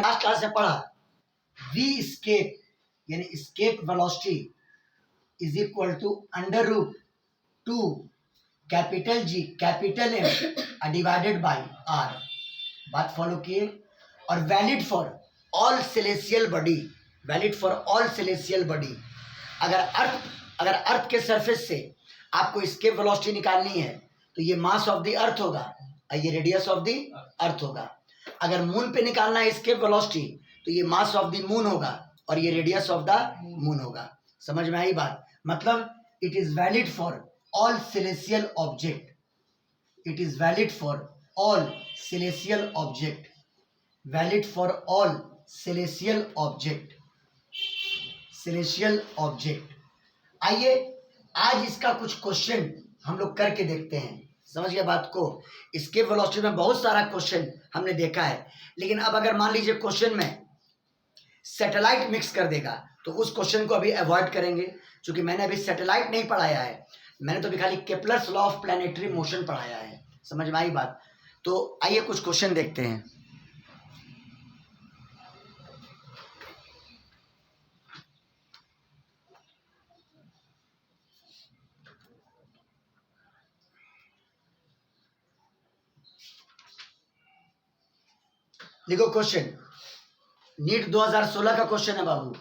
Last class में पढ़ा v escape यानी escape velocity is equal to under root 2 capital G capital M divided by R। बात follow किए। और valid for all celestial body, valid for all celestial body. अगर अर्थ के surface से आपको एस्केप वेलोसिटी निकालनी है तो ये मास ऑफ द अर्थ होगा और ये रेडियस ऑफ द अर्थ होगा। अगर मून पे निकालना है एस्केप वेलोसिटी तो ये मास ऑफ द मून होगा और ये रेडियस ऑफ द मून होगा। समझ में आई बात? मतलब it is valid for all celestial object, it is valid for all celestial object, valid for all celestial object, celestial object. आइए आज इसका कुछ क्वेश्चन हम लोग करके देखते हैं। समझ गए बात को? एस्केप वेलोसिटी में बहुत सारा क्वेश्चन हमने देखा है, लेकिन अब अगर मान लीजिए क्वेश्चन में सैटेलाइट मिक्स कर देगा तो उस क्वेश्चन को अभी अवॉइड करेंगे, क्योंकि मैंने अभी सैटेलाइट नहीं पढ़ाया है, मैंने तो अभी खाली Kepler's law of planetary motion पढ़ाया है। समझ में आई बात? तो आइए कुछ क्वेश्चन देखते हैं। लिखो क्वेश्चन, नीट 2016 का क्वेश्चन है बाबू।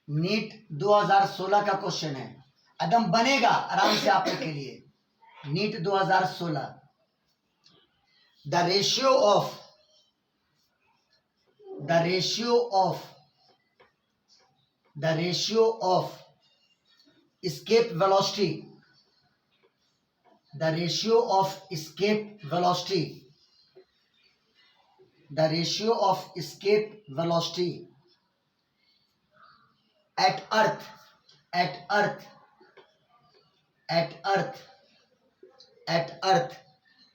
नीट 2016 का क्वेश्चन है, एकदम बनेगा आराम से आप लोग के लिए। NEET 2016, the ratio of escape velocity, the ratio of escape velocity, the ratio of escape velocity at earth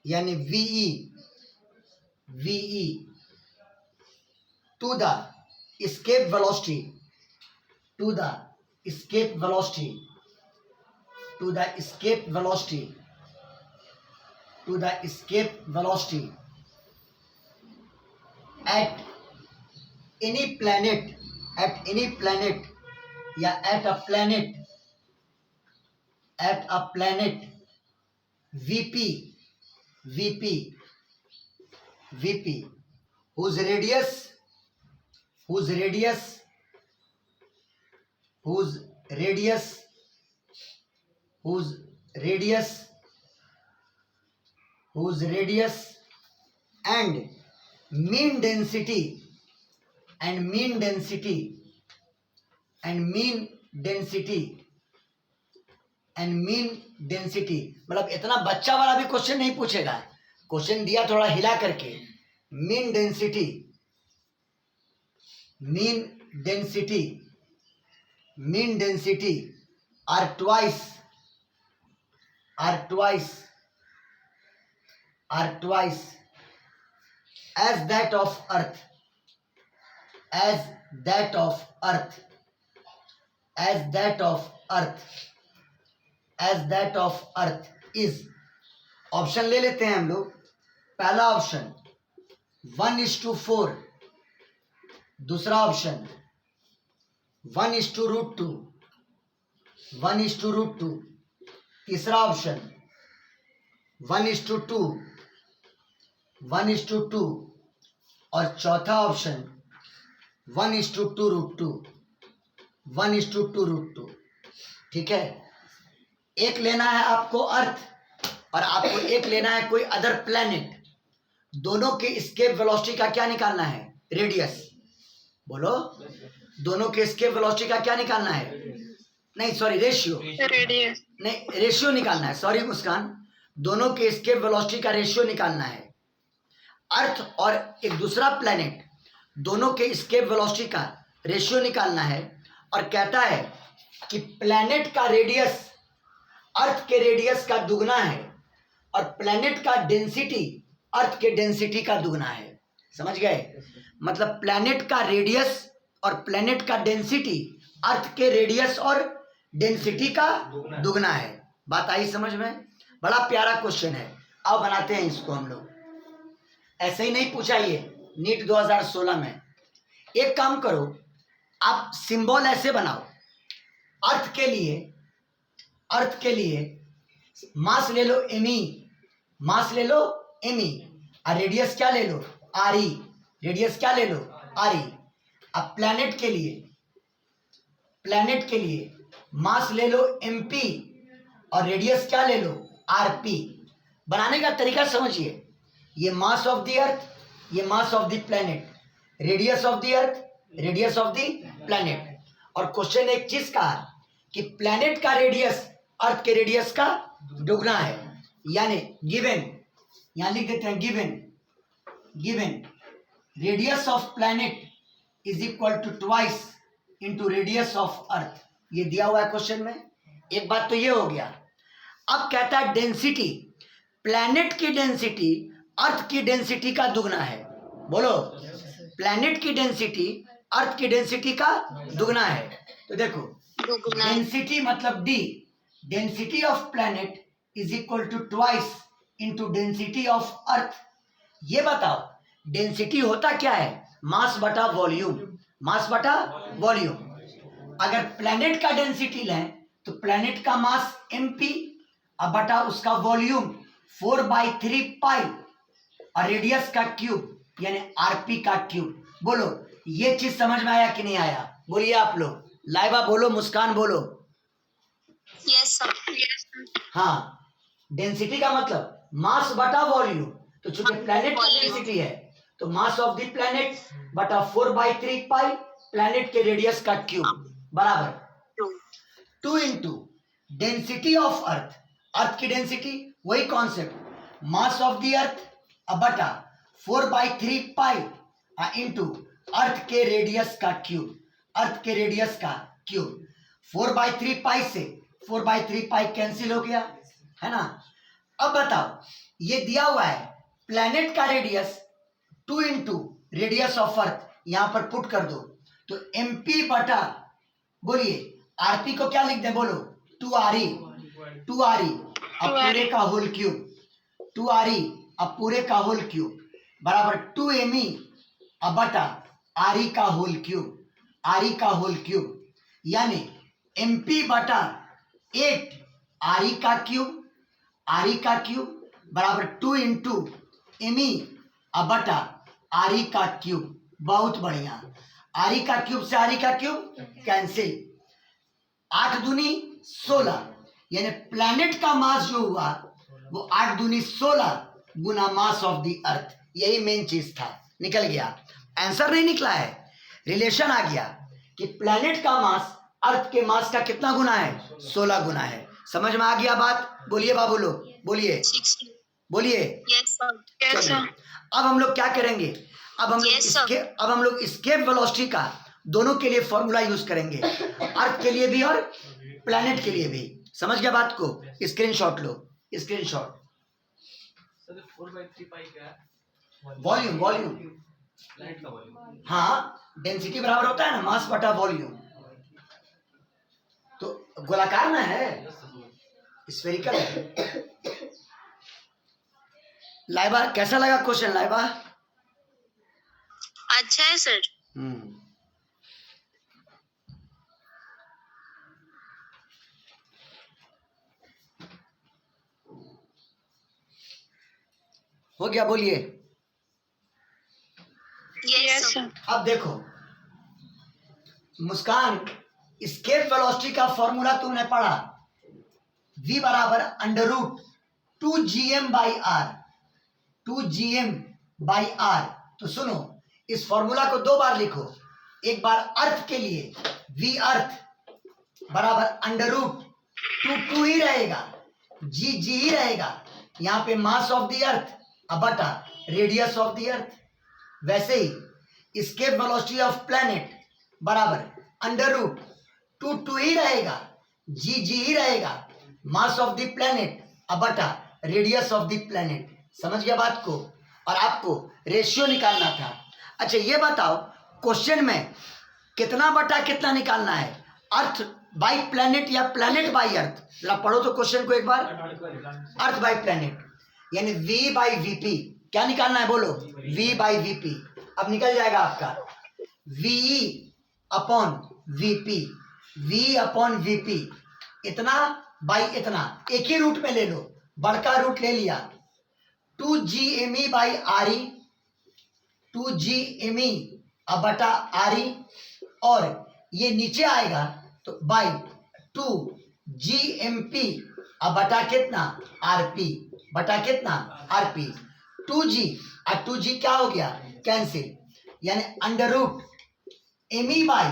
यानी VE to the escape velocity, to the escape velocity at any planet या at a planet VP whose radius and mean density मतलब इतना बच्चा वाला भी question नहीं पूछेगा, question दिया थोड़ा हिला करके। Mean density are twice as that of earth is। Option ले लेते हैं हम लोग। पहला ऑप्शन 1:4, दूसरा ऑप्शन 1:√2, तीसरा ऑप्शन 1:2 और चौथा ऑप्शन 1:2√2। ठीक है, एक लेना है आपको अर्थ और आपको एक लेना है कोई अदर प्लैनेट। दोनों के एस्केप वेलोसिटी का क्या निकालना है? रेडियस। बोलो, दोनों के एस्केप वेलोसिटी का क्या निकालना है? नहीं सॉरी, रेशियो निकालना है। सॉरी मुस्कान, दोनों के एस्केप वेलोसिटी का रेशियो निकालना है। अर्थ और एक दूसरा प्लैनेट, दोनों के एस्केप वेलोसिटी का रेशियो निकालना है। और कहता है कि प्लैनेट का रेडियस अर्थ के रेडियस का दुगना है और प्लैनेट का डेंसिटी अर्थ के डेंसिटी का दुगना है। समझ गए? मतलब प्लैनेट का रेडियस और प्लैनेट का डेंसिटी अर्थ के रेडियस और डेंसिटी का दुगना है। बात आई समझ में? बड़ा प्यारा क्वेश्चन है, आओ बनाते हैं इसको हम लोग। ऐसे ही नहीं पूछा ये नीट 2016 में। एक काम करो, आप सिंबल ऐसे बनाओ, अर्थ के लिए मास ले लो एमी, मास ले लो एमी, और रेडियस क्या ले लो आर ई, रेडियस क्या ले लो आर ई। अब प्लैनेट के लिए मास ले लो एम पी और रेडियस क्या ले लो आर पी। बनाने का तरीका समझिए, ये मास ऑफ द अर्थ, ये mass of the planet, radius of the earth, radius of the planet. और क्वेश्चन एक चीज का कि प्लैनेट का रेडियस अर्थ के रेडियस का दुगना है, यानी गिवन, यहां लिख देते हैं given radius of planet is equal to twice into radius of earth. ये दिया हुआ है क्वेश्चन में। एक बात तो ये हो गया। अब कहता है डेंसिटी, प्लैनेट की डेंसिटी अर्थ की डेंसिटी का दुगना है। बोलो, प्लैनेट की डेंसिटी अर्थ की डेंसिटी का दुगना है। तो देखो डेंसिटी मतलब D, density of planet is equal to twice into density of earth. ये बताओ डेंसिटी होता क्या है, मास बटा वॉल्यूम, मास बटा वॉल्यूम। अगर प्लैनेट का डेंसिटी लें तो प्लैनेट का मास mp अब बटा उसका वॉल्यूम 4/3 पाई और रेडियस का क्यूब यानी rp का क्यूब। बोलो ये चीज समझ में आया कि नहीं आया? बोलिए आप लोग। लाइबा बोलो, मुस्कान बोलो। Yes sir. हाँ, डेंसिटी का मतलब मास बटा वॉल्यूम। तो चूंकि प्लैनेट का डेंसिटी है तो मास ऑफ द प्लैनेट बटा 4/3 पाई प्लैनेट के रेडियस का क्यूब बराबर 2 इंटू डेंसिटी ऑफ अर्थ, अर्थ की डेंसिटी वही concept, mass of the earth बटा 4/3 पाई इंटू अर्थ के रेडियस का क्यूब, अर्थ के रेडियस का क्यूब। 4/3 पाई से 4/3 पाई कैंसिल हो गया, है ना। अब बताओ ये दिया हुआ है प्लैनेट का रेडियस 2 इंटू रेडियस ऑफ अर्थ, यहां पर पुट कर दो तो mp बटा, बोलिए rp को क्या लिख दें, बोलो 2re, 2re अब पूरे का होल क्यूब, 2re अब पूरे का होल क्यूब बराबर 2me अब बटा re का होल क्यूब, re का होल क्यूब, यानी mp बटा 8 re का क्यूब, re का क्यूब बराबर 2 इंटू me अब बटा re का क्यूब। बहुत बढ़िया, आरी का क्यूब से आरी का क्यूब कैंसिल, 8 दूनी 16, यानी प्लैनेट का मास जो हुआ वो 8 दूनी 16 गुना मास ऑफ द अर्थ। यही मेन चीज था, निकल गया। आंसर नहीं निकला है, रिलेशन आ गया कि प्लैनेट का मास अर्थ के मास का कितना गुना है, 16 गुना है। समझ में आ गया बात? बोलिए बाबू लोग, बोलिए बोलिए। Yes sir. अब हम लोग क्या करेंगे, अब हम लोग एस्केप वेलोसिटी का दोनों के लिए फॉर्मूला यूज करेंगे, अर्थ के लिए भी और प्लैनेट के लिए भी। समझ गया बात को? स्क्रीनशॉट लो, स्क्रीनशॉट। वॉल्यूम हाँ, डेंसिटी बराबर होता है ना मास बटा वॉल्यूम। तो गोलाकार ना है, स्फेरिकल है। लाइबा कैसा लगा क्वेश्चन लाइबा? अच्छा है सर। हो गया, बोलिए। Yes sir. अब देखो मुस्कान, एस्केप वेलोसिटी का फॉर्मूला तुमने पढ़ा, v बराबर under root 2gm by are, 2gm/r। तो सुनो इस फॉर्मूला को 2 बार लिखो। एक बार अर्थ के लिए v अर्थ बराबर अंडर रूट 2 ही रहेगा, g ही रहेगा, यहाँ पे मास ऑफ द अर्थ बटा रेडियस ऑफ द अर्थ। वैसे ही एस्केप वेलोसिटी ऑफ प्लैनेट बराबर अंडर रूट 2 ही रहेगा, g ही रहेगा, मास ऑफ द प्लैनेट बटा रेडियस ऑफ द प्लैनेट। समझ गया बात को? और आपको रेशियो निकालना था। अच्छा ये बताओ क्वेश्चन में कितना बटा कितना निकालना है, अर्थ बाई प्लैनेट या प्लैनेट बाई अर्थ, जरा पढ़ो तो क्वेश्चन को एक बार। अर्थ बाई प्लैनेट यानी वी बाई वीपी, क्या निकालना है बोलो? V by v p. अब निकल जाएगा आपका v upon v p, v upon v p, इतना बाई इतना, एक ही रूट में ले लो, बड़का रूट ले लिया, 2GME बाई RE, 2GME अब बटा RE, और ये नीचे आएगा तो बाई 2GMP अब बटा कितना? RP, बटा कितना? RP। 2G और 2G क्या हो गया? कैंसिल, यानी under root ME by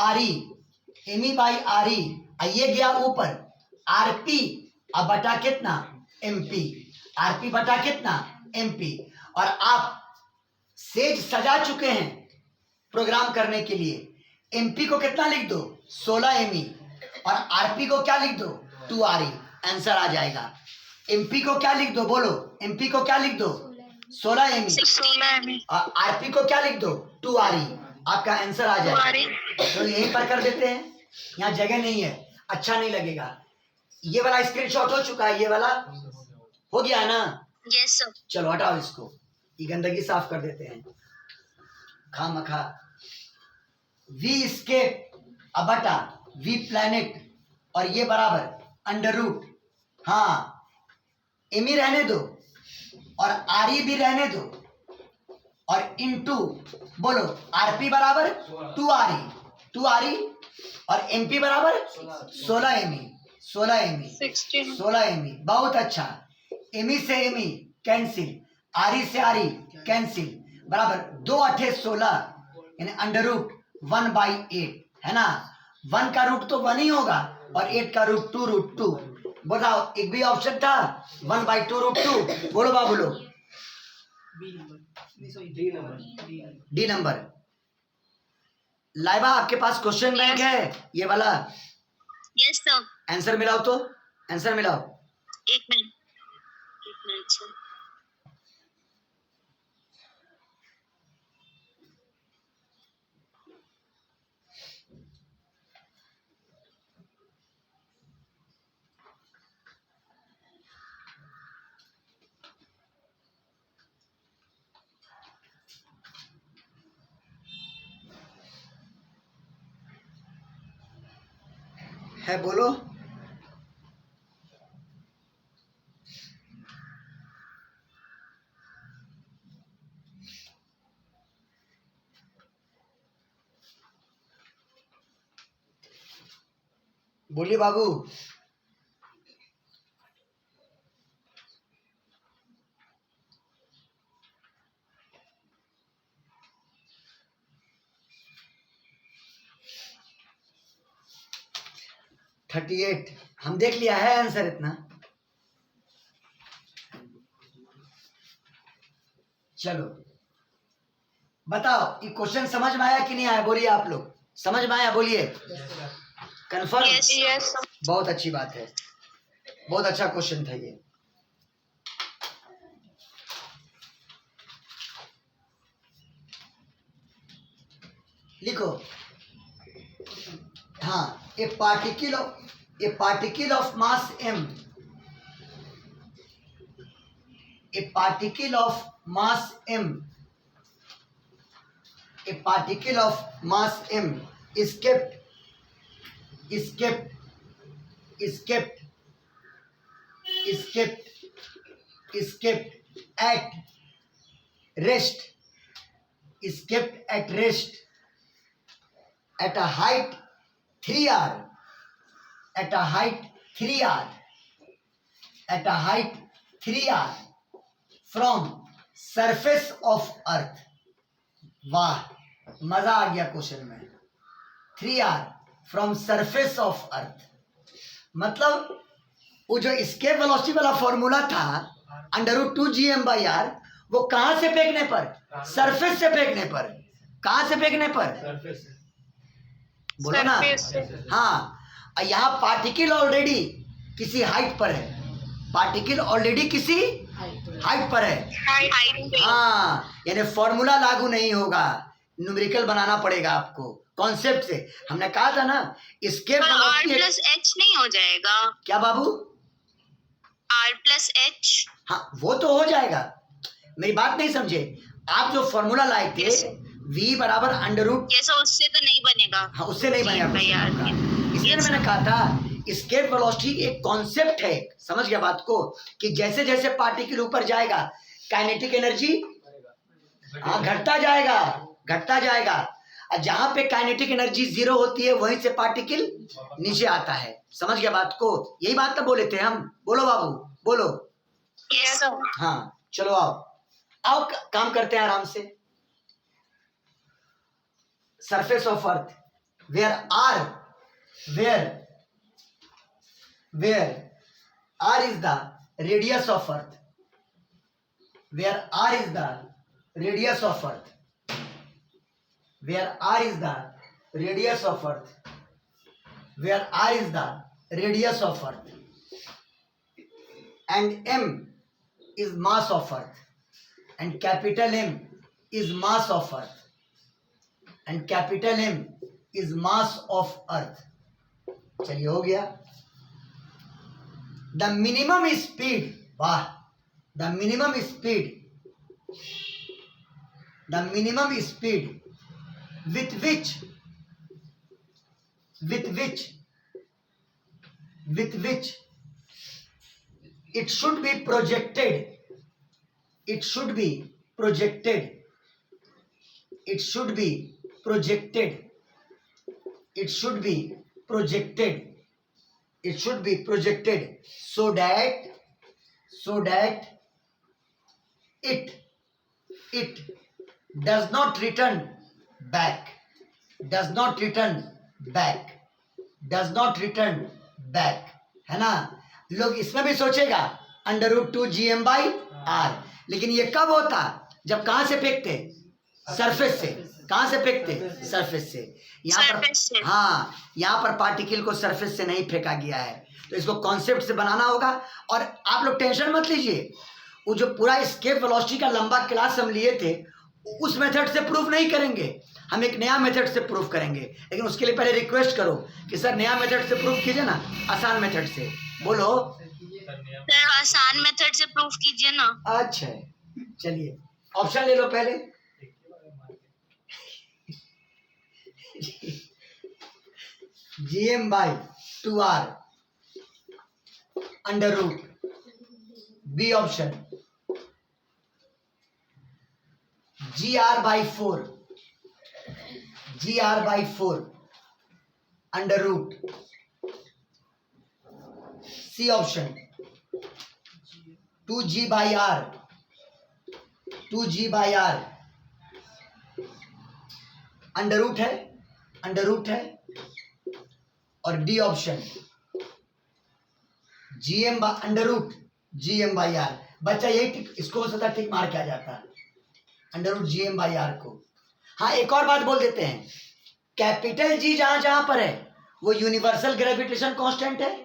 RE, ME by RE, ये गया ऊपर RP अब बटा कितना? MP, RP बटा कितना? MP। और आप सेज सजा चुके हैं प्रोग्राम करने के लिए। MP को कितना लिख दो? 16 ME, और RP को क्या लिख दो? 2 RE, आंसर आ जाएगा। MP को क्या लिख दो बोलो? MP को क्या लिख दो? 16 ME, 16 ME, और RP को क्या लिख दो? 2 RE, आपका आंसर आ जाएगा। तो यहीं पर कर देते हैं, यहाँ जगह नहीं है, अच्छा नहीं लगेगा। ये वाला स्क्रीनशॉट हो चुका है, ये वाला हो गया है ना? Yes sir. चलो हटाओ इसको, ये गंदगी साफ कर देते हैं खामखा। वी स्केप अब बटा वी प्लैनेट, और ये बराबर अंडर रूट, हाँ एमी रहने दो और आरई भी रहने दो, और इनटू बोलो आरपी बराबर 2 RE, 2 RE, और एमपी बराबर 16 ME, 16 ME, 16 ME। बहुत अच्छा, एमी से एमी कैंसिल, आरई से आरई कैंसिल, बराबर 2 8 16, यानी अंडर रूट 1/8 है ना। 1 का रूट तो 1 ही होगा, और 8 का रूट 2 √2। बताओ, एक भी ऑप्शन था 1/2 √2, बोलो बाबू लोग। D number. लाइबा आपके पास क्वेश्चन बैंक है ये वाला? Yes sir. आंसर मिलाओ तो, आंसर मिलाओ। एक मिनट सर। है बोलो। बोलिए बाबू। थर्टी 38 हम देख लिया है आंसर इतना। चलो बताओ, ये क्वेश्चन समझ में आया कि नहीं आया? बोलिए आप लोग, समझ में आया? बोलिए कंफर्म। यस बहुत अच्छी बात है, बहुत अच्छा क्वेश्चन था ये। लिखो, हाँ, ए particle of mass m, a particle of mass m, a particle of mass m is kept at rest, at a height 3r, from surface of earth। वाह, मजा आ गया क्वेश्चन में। 3r फ्रॉम सरफेस ऑफ अर्थ, मतलब वो जो escape velocity वाला formula था √2gm/r, वो कहां से फेंकने पर? सरफेस से फेंकने पर। कहां से फेंकने पर? बोलो ना। हाँ, यहाँ पार्टिकल ऑलरेडी किसी हाइट पर है, पार्टिकल ऑलरेडी किसी हाइट पर है। हाँ, यानी फॉर्मूला लागू नहीं होगा, न्यूमेरिकल बनाना पड़ेगा आपको कॉन्सेप्ट से। हमने कहा था ना एस्केप पर आर वेलोसिटी। प्लस एच नहीं हो जाएगा? क्या बाबू? Are plus H. हाँ वो तो हो जाएगा, मेरी बात नहीं समझे आप। जो फॉर्मूला लाए थे Yes. v बराबर अंडर रूट, ये सो उससे तो नहीं बनेगा। हाँ उससे नहीं बनेगा भाई कुछ यार, होगा। इसलिए Yes, मैंने कहा था एस्केप वेलोसिटी एक कॉन्सेप्ट है, समझ गया बात को, कि जैसे जैसे पार्टिकल ऊपर जाएगा काइनेटिक एनर्जी हाँ घटता जाएगा, घटता जाएगा। और जहां पे काइनेटिक एनर्जी जीरो होती है वहीं से पार्टिकल नीचे आता है, समझ गया बात को। यही बात तो बोले थे हम। बोलो बाबू बोलो। Yes, sir. हाँ चलो आओ, आओ काम करते हैं आराम से। Surface of earth where R, where R is the radius of earth, where R is the radius of earth, where r is the radius of earth, where r is the radius of earth and m is mass of earth and capital M is mass of earth and capital M is mass of earth। चलिए हो गया। the minimum speed, वाह, the minimum speed with which it should be projected, it should be projected, it should be projected, it should be projected, it should be projected so that it does not return back, does not return back, does not return back, है ना। लोग इसमें भी सोचेगा under root 2 GM by R, लेकिन ये कब होता? जब कहां से फेंकते? सरफेस से। कहां से फेंकते? सरफेस से। यहाँ Surface से। पर हाँ, यहाँ पर पार्टिकल को सरफेस से नहीं फेंका गया है, तो इसको कॉन्सेप्ट से बनाना होगा। और आप लोग टेंशन मत लीजिए, वो जो पूरा एस्केप वेलोसिटी का लंबा क्लास हम लिए थे उस मेथड से प्रूफ नहीं करेंगे, हम एक नया मेथड से प्रूफ करेंगे। लेकिन उसके लिए पहले रिक्वेस्ट करो कि सर नया मेथड से प्रूफ कीजिए ना, आसान मेथड से। बोलो सर आसान मेथड से प्रूफ कीजिए ना। अच्छा चलिए ऑप्शन ले लो पहले। GM by 2R under root, B option GR by 4, GR by 4 under root, C option 2G by R, 2G by R under root है, अंडर रूट है। और D option GM under root GM by R. बच्चा यही टिक, इसको हो सकता है टिक मार के आ जाता under root GM by R को। हाँ एक और बात बोल देते हैं, कैपिटल G जहां जहां पर है वो यूनिवर्सल ग्रेविटेशन कांस्टेंट है,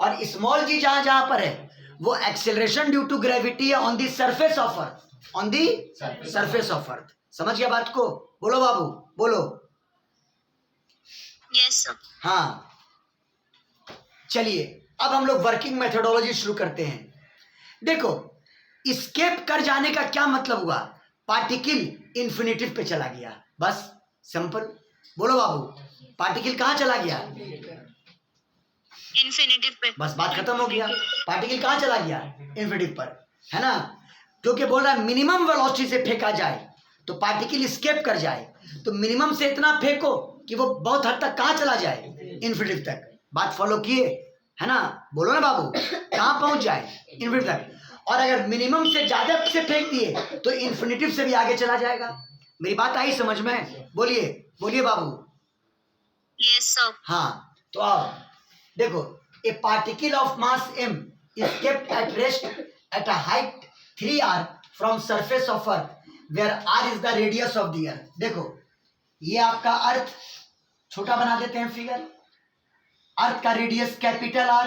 और स्मॉल g जहां जहां पर है वो एक्सेलरेशन ड्यू टू ग्रेविटी है on the surface of earth, on the surface of अर्थ। समझ गया बात को? बोलो बाबू बोलो। Yes sir. हाँ चलिए अब हम लोग वर्किंग मेथोडोलॉजी शुरू करते हैं। देखो स्केप कर जाने का क्या मतलब हुआ? पार्टिकल इंफिनिटिव पे चला गया, बस सिंपल। बोलो बाबू, पार्टिकल कहाँ चला गया? इन्फिनिटिव पे। बस बात खत्म हो गया। पार्टिकल कहाँ चला गया? इंफिनिटिव पर, है ना। क्योंकि बोल रहा है मिनिमम वेलोसिटी से फेंका जाए तो पार्टिकल स्केप कर जाए, तो मिनिमम से इतना फेंको कि वो बहुत हद तक कहाँ चला जाए? इंफिनिटिव तक। बात फॉलो किए, है ना? बोलो ना बाबू, कहाँ पहुंच जाए? इंफिनिटिव तक। और अगर मिनिमम से ज्यादा से फेंक दिए तो इंफिनिटिव से भी आगे चला जाएगा। मेरी बात आई समझ में? बोलिए बोलिए बाबू। Yes sir. हाँ तो आओ देखो, ए particle of mass m is kept at rest at a height 3r from surface of earth where r is the radius of the earth। देखो ये आपका अर्थ, छोटा बना देते हैं फिगर। अर्थ का रेडियस कैपिटल R,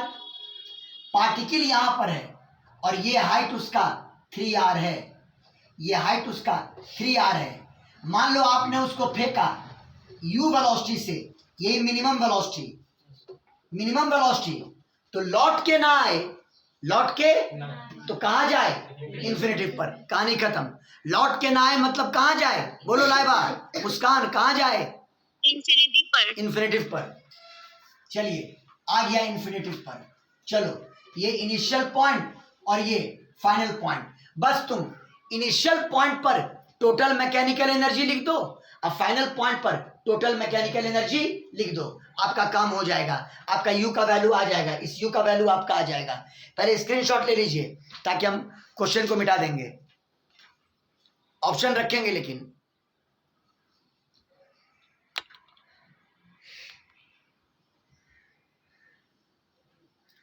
पार्टिकल यहां पर है और ये हाइट उसका 3r है, ये हाइट उसका 3r है। मान लो आपने उसको फेंका u वेलोसिटी से, यही मिनिमम वेलोसिटी, तो लौट के ना आए, लौट के तो कहां जाए, इन्फिनिटिव पर। कहानी खत्म। लौट के ना आए मतलब कहां जाए, बोलो लाइबा, मुस्कान, कहां जाए, इन्फिनिटिव पर। चलिए आ गया इन्फिनिटिव पर। चलो ये इनिशियल पॉइंट और ये फाइनल पॉइंट। बस तुम इनिशियल पॉइंट पर टोटल मैकेनिकल एनर्जी लिख दो और फाइनल पॉइंट पर टोटल मैकेनिकल एनर्जी लिख दो, आपका काम हो जाएगा। आपका यू का वैल्यू आ जाएगा, इस यू का वैल्यू आपका आ जाएगा। पहले स्क्रीनशॉट ले लीजिए ताकि हम क्वेश्चन को मिटा देंगे, ऑप्शन रखेंगे लेकिन।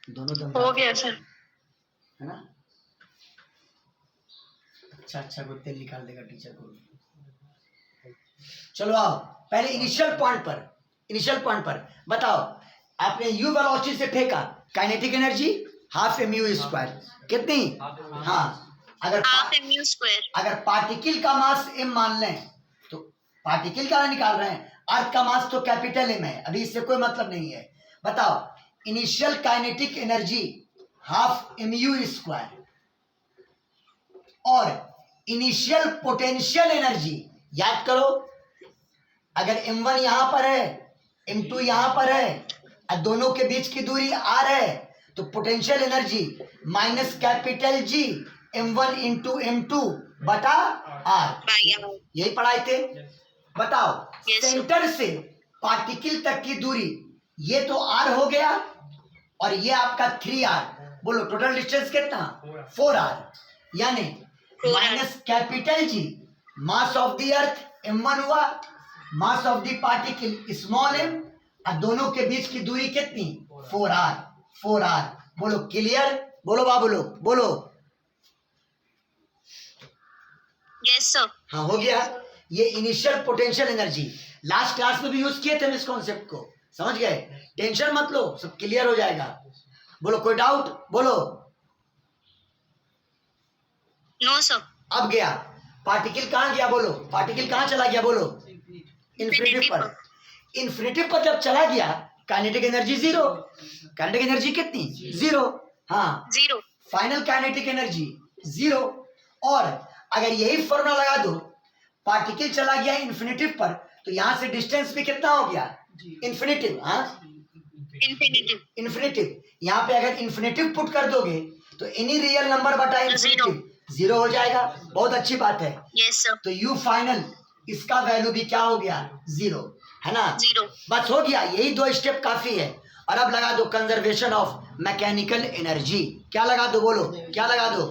दोनों दम हो गया सर। है ना। अच्छा गुत्ते निकाल देगा टीचर को। चलो आओ पहले इनिशियल पॉइंट पर बताओ, आपने u वेलोसिटी से फेंका, kinetic energy half mu square कितनी, हाँ अगर पार्टिकल का मास m मान लें तो पार्टिकल का निकाल रहे हैं, अर्थ का मास तो कैपिटल M है, अभी इससे कोई मतलब नहीं है। बताओ initial kinetic energy half mu square और इनिशियल पोटेंशियल एनर्जी, याद करो अगर m1 यहां पर है, m2 यहां पर है और दोनों के बीच की दूरी r है, तो potential energy minus capital G m1 into m2 बटा r, यही पढ़ाए थे। बताओ सेंटर से पार्टिकल तक की दूरी, ये तो r हो गया और ये आपका 3r, बोलो टोटल डिस्टेंस कितना, 4r, यानी minus capital G mass of the earth m1 हुआ, mass of the particle small m, और दोनों के बीच की दूरी कितनी, 4r। बोलो क्लियर, बोलो बाबू लोग बोलो। Yes sir. हाँ हो गया। ये initial potential energy last class में भी यूज किए थे हम इस कॉन्सेप्ट को, समझ गए, टेंशन मत लो, सब क्लियर हो जाएगा। बोलो कोई डाउट, बोलो। No sir. अब गया पार्टिकल कहां गया, बोलो पार्टिकल कहां चला गया, बोलो इन्फिनिटिव पर। इन्फिनिटिव पर जब चला गया kinetic energy zero, kinetic energy कितनी, जीरो, हाँ zero, final kinetic energy zero. और अगर यही फॉर्मूला लगा दो, पार्टिकल चला गया इन्फिनिटिव पर, तो यहां से डिस्टेंस भी कितना हो गया, इन्फिनिटिव, हाँ इन्फिनिटिव। यहाँ पे अगर इन्फिनिटिव पुट कर दोगे तो एनी रियल नंबर बटा इन्फिनिटिव जीरो हो जाएगा। बहुत अच्छी बात है। Yes sir. तो यू फाइनल इसका वैल्यू भी क्या हो गया, जीरो, है ना, जीरो। बस हो गया, यही 2 स्टेप काफी है। और अब लगा दो कंजर्वेशन ऑफ मैकेनिकल एनर्जी, क्या लगा दो, बोलो क्या लगा दो,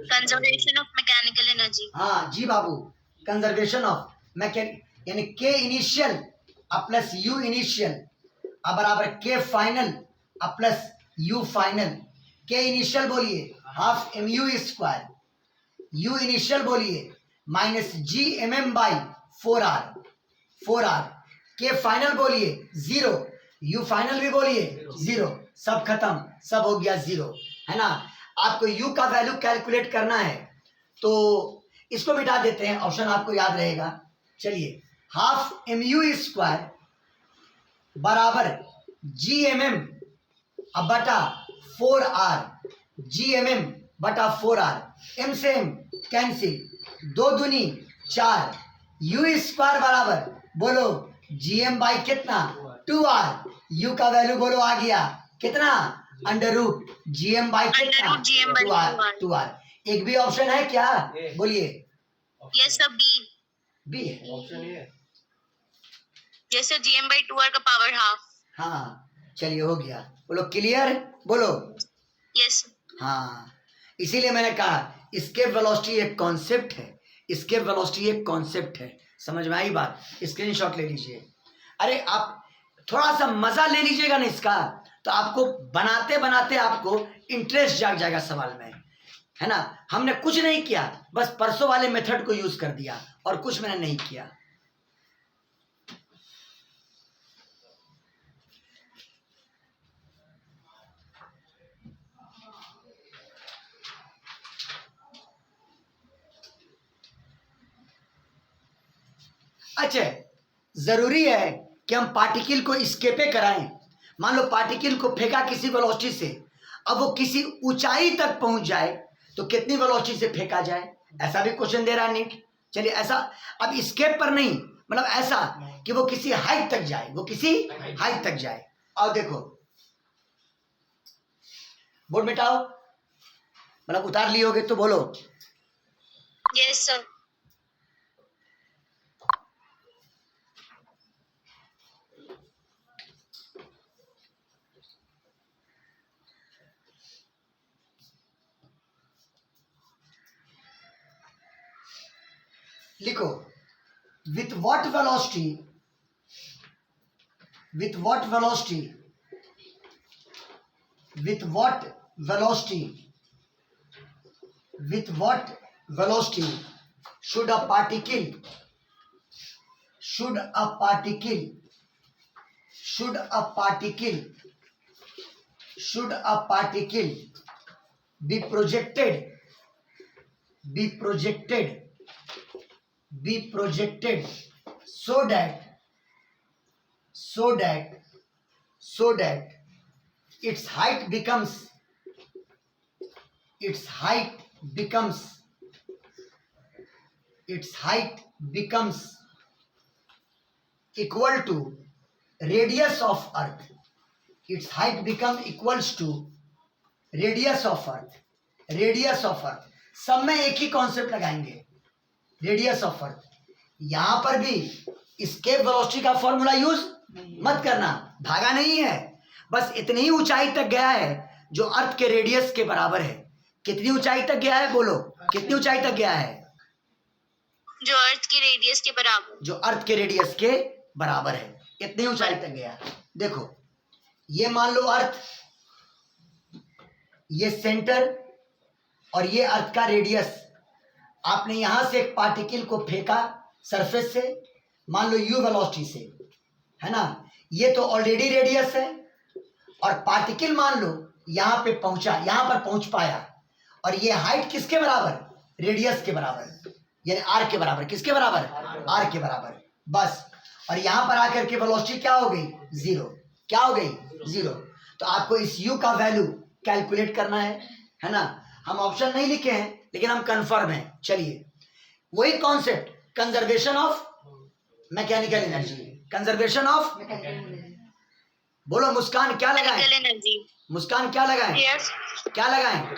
कंजर्वेशन ऑफ मैकेनिकल एनर्जी। हाँ जी बाबू, कंजर्वेशन ऑफ मैकेनिक, यानी के इनिशियल प्लस यू इनिशियल अब बराबर के final plus U final. K initial बोलिए half mu square, U initial बोलिए माइनस GMM बाई 4r, के फाइनल बोलिए जीरो, यू फाइनल भी बोलिए जीरो, सब खत्म, सब हो गया जीरो, है ना। आपको यू का वैल्यू कैलकुलेट करना है तो इसको मिटा देते हैं, ऑप्शन आपको याद रहेगा। चलिए हाफ mu स्क्वायर बराबर GMM बटा 4r, GMM बटा 4r, m से m कैंसिल, 2 दूनी 4, u स्क्वायर बराबर बोलो gm बाई कितना 2r, u का वैल्यू बोलो आ गया कितना, अंडर रूट gm बाई कितना 2r। एक भी ऑप्शन है क्या, बोलिए। यस सर, बी है ऑप्शन ये है। जैसे gm/2r का पावर हाफ। हाँ चलिए हो गया, बोलो क्लियर, बोलो। यस। हाँ इसीलिए मैंने कहा एस्केप वेलोसिटी एक कॉन्सेप्ट है, एस्केप वेलोसिटी एक कॉन्सेप्ट है, समझ में आई बात, स्क्रीनशॉट ले लीजिए। अरे आप थोड़ा सा मजा ले लीजिएगा ना इसका, तो आपको बनाते बनाते आपको इंटरेस्ट जाग जाएगा सवाल में, है ना। हमने कुछ नहीं किया, बस परसों वाले मेथड को यूज कर दिया और कुछ मैंने नहीं किया। अच्छा, जरूरी है कि हम पार्टिकल को स्केपे कराएं। मान लो पार्टिकल को फेंका किसी वेलोसिटी से, अब वो किसी ऊंचाई तक पहुंच जाए तो कितनी वेलोसिटी से फेंका जाए, ऐसा भी क्वेश्चन दे रहा है नीट। चलिए ऐसा, अब स्केप पर नहीं, मतलब ऐसा कि वो किसी हाइट तक जाए, वो किसी हाइट तक जाए। और देखो बोर्ड मिटाओ, मतलब उतार लियोगे तो बोलो। Yes sir. लिखो, with what velocity, with what velocity, with what velocity, with what velocity should a particle, should a particle, should a particle, should a particle be projected, be projected, be projected so that, so that, so that its height becomes, its height becomes, its height becomes equal to radius of earth, its height become equals to radius of earth, radius of earth। सब में एक ही concept लगाएंगे, radius of अर्थ। यहां पर भी escape velocity का formula use मत करना, भागा नहीं है, बस इतनी ही ऊंचाई तक गया है जो अर्थ के रेडियस के बराबर है। कितनी ऊंचाई तक गया है बोलो, कितनी ऊंचाई तक गया है? जो अर्थ के रेडियस के बराबर, जो अर्थ के रेडियस के बराबर है, इतनी ऊंचाई तक गया। देखो ये मान लो अर्थ, ये सेंटर और ये अर्थ का रेडियस। आपने यहां से एक पार्टिकल को फेंका सरफेस से, मान लो u वेलोसिटी से, है ना, ये तो ऑलरेडी रेडियस है, और पार्टिकल मान लो यहां पे पहुंचा, यहां पर पहुंच पाया, और ये हाइट किसके बराबर? रेडियस के बराबर, यानी r के बराबर। किसके बराबर? r के बराबर, बस। और यहां पर आकर के वेलोसिटी क्या हो गई? जीरो। क्या हो गई? जीरो। तो आपको इस u का वैल्यू कैलकुलेट करना है ना। हम ऑप्शन नहीं लिखे हैं लेकिन हम कंफर्म हैं। चलिए वही concept, conservation of mechanical energy, conservation of, बोलो मुस्कान क्या लगाएं? एनर्जी। मुस्कान क्या लगाएं? यस। क्या लगाएं?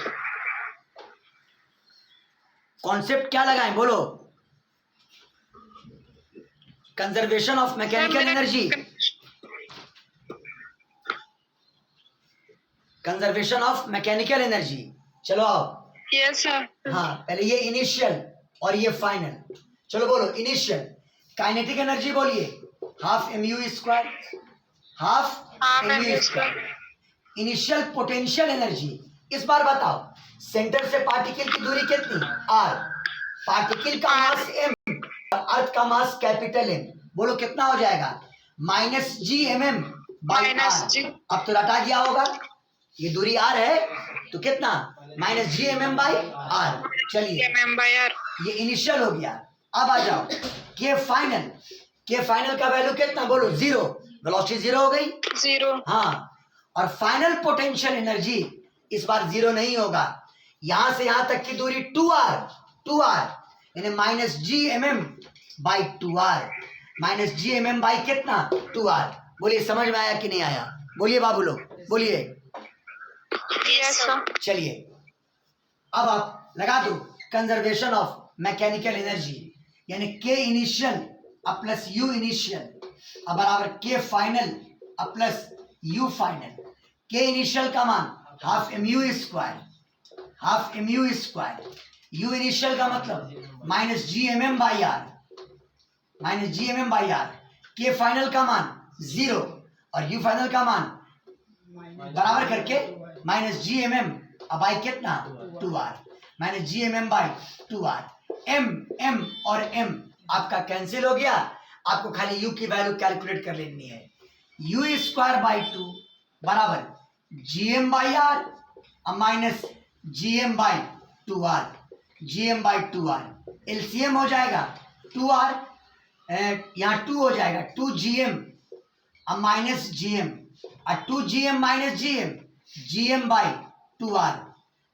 कॉन्सेप्ट क्या लगाएं बोलो? Conservation of mechanical energy, conservation of mechanical energy. चलो आओ। Yes sir. हाँ पहले ये इनिशियल और ये फाइनल। चलो बोलो इनिशियल। काइनेटिक एनर्जी बोलिए, half m u square, half m u square. Initial potential energy, इस बार बताओ सेंटर से पार्टिकल की दूरी कितनी? r, पार्टिकल का मास m और अर्थ का मास कैपिटल M। बोलो कितना हो जाएगा? -g/mm by r। अब तो रटा गया होगा, ये दूरी r है तो कितना? -g/mm by r। चलिए ये इनिशियल हो गया। अब आ जाओ के फाइनल। के फाइनल का वैल्यू कितना? बोलो जीरो। वेलोसिटी जीरो हो गई, जीरो। हाँ। और फाइनल पोटेंशियल एनर्जी इस बार जीरो नहीं होगा, यहां से यहां तक की दूरी 2r यानी -g/mm by 2r, -g/mm by कितना? 2r। बोलिए समझ में आया कि नहीं आया? बोलिए बाबू लोग बोलिए। चलिए अब आप लगा दो कंजर्वेशन ऑफ मैकेनिकल एनर्जी, यानी के इनिशियल प्लस यू इनिशियल अब बराबर के final plus U final. K initial का मान half m u square, half m u square. U initial का मतलब -g/mm by r, -g/mm by r। K final का मान जीरो और यू फाइनल का मान बराबर करके -g/mm बाई कितना? 2r, -g/mm by 2r। m और m आपका कैंसिल हो गया, आपको खाली u की वैल्यू कैलकुलेट कर लेनी है। u स्क्वायर बाई 2 बराबर gm by r minus gm by 2r, gm by 2r। LCM हो जाएगा 2r यहाँ 2 हो जाएगा, 2gm अब माइनस gm और 2gm minus gm, gm by 2r,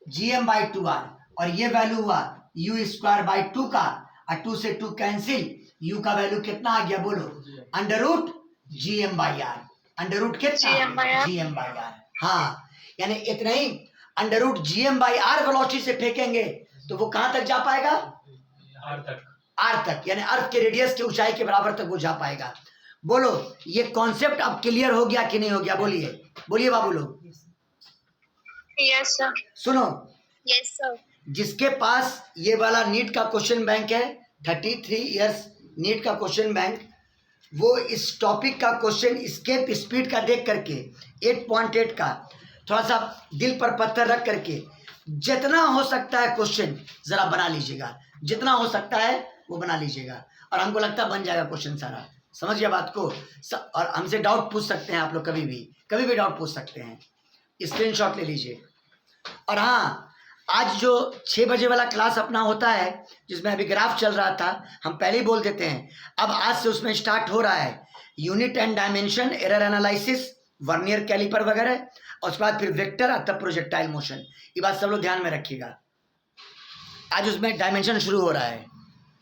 gm by 2r, और ये वैल्यू हुआ u स्क्वायर बाई 2 का, और 2 से 2 कैंसिल, u का वैल्यू कितना आ गया बोलो, under root gm by r, under root कितना, gm बाई r। हाँ, यानी इतना ही, under root gm by r velocity से फेंकेंगे तो वो कहां तक जा पाएगा, r तक, यानी अर्थ के रेडियस की ऊंचाई के बराबर तक वो जा पाएगा। बोलो ये कॉन्सेप्ट अब क्लियर हो गया कि नहीं हो गया, बोलिए बोलिए बाबू लोग। Yes sir. सुनो, यस सर। जिसके पास ये वाला नीट का क्वेश्चन बैंक है, 33 इयर्स नीट का क्वेश्चन बैंक, वो इस टॉपिक का क्वेश्चन स्केप स्पीड का देख करके 8.8 का थोड़ा सा दिल पर पत्थर रख करके जितना हो सकता है क्वेश्चन जरा बना लीजिएगा, जितना हो सकता है वो बना लीजिएगा, और हमको लगता है बन जाएगा क्वेश्चन सारा। समझ गया बात को। और हमसे डाउट पूछ सकते हैं आप लोग, कभी भी डाउट पूछ सकते हैं, स्क्रीनशॉट ले लीजिए। और हाँ, आज जो 6 बजे वाला क्लास अपना होता है जिसमें अभी ग्राफ चल रहा था, हम पहले ही बोल देते हैं, अब आज से उसमें स्टार्ट हो रहा है unit and dimension, error analysis, vernier caliper वगैरह, और उसके बाद फिर वेक्टर और तब प्रोजेक्टाइल मोशन। ये बात सब लोग ध्यान में रखिएगा। आज उसमें डायमेंशन शुरू हो रहा है।